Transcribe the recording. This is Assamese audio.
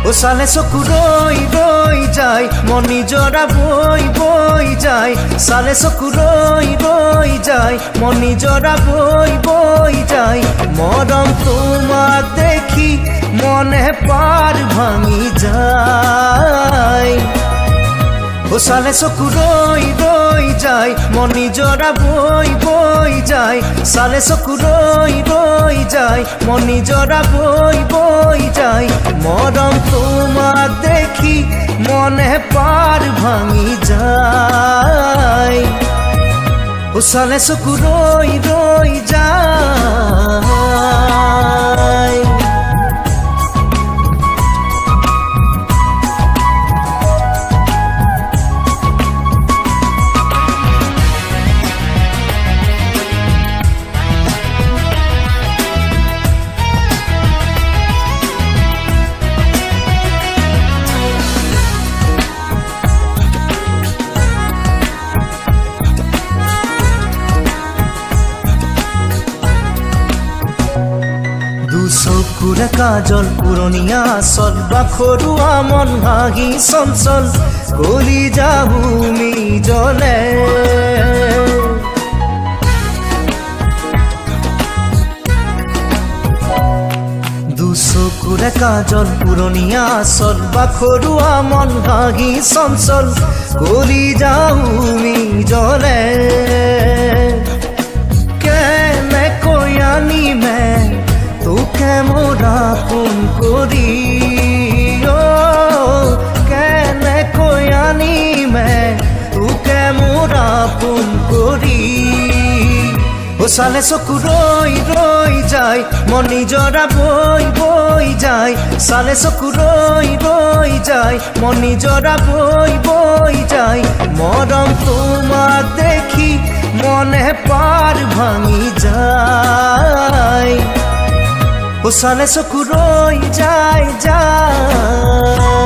চালে চকু ৰৈ ৰৈ যায় মন নিজৰা বৈ বৈ যায় চালে চকু ৰৈ ৰৈ যায় মন নিজৰা বৈ বৈ যায় মৰম তোমাক দেখি মনে পাৰ ভাঙি যায় চালে চকু ৰৈ ৰৈ যায় মন নিজৰা বৈ বৈ যায় চালে চকু ৰৈ ৰৈ যায় মন নিজৰা বৈ বৈ যায় মৰম তোমাক দেখি মনে পাৰ ভাঙি যায় চালে চকু ৰৈ ৰৈ যায় চকুৰে কাজল পুৰণীয়া চল বাখৰুৱা মন ভাগি চঞ্চল কলি যাহুমি জলে দুচকুৰে কাজল পুৰণীয়া চল বাখৰুৱা মন ভাগি চঞ্চল কলি যাহুমি জলে কেনেকৈ আনিমে তোকে মোৰা পোন কৰি কেনেকৈ আনিমে তোকে মোৰা পোন কৰি চালে চকু ৰৈ ৰৈ যায় মন নিজৰা বৈ বৈ যায় চালে চকু ৰৈ ৰৈ যায় মন নিজৰা বৈ বৈ যায় মৰম তোমাক দেখি মনে পাৰ ভাঙি যায় চালে চকু ৰৈ যায় যায়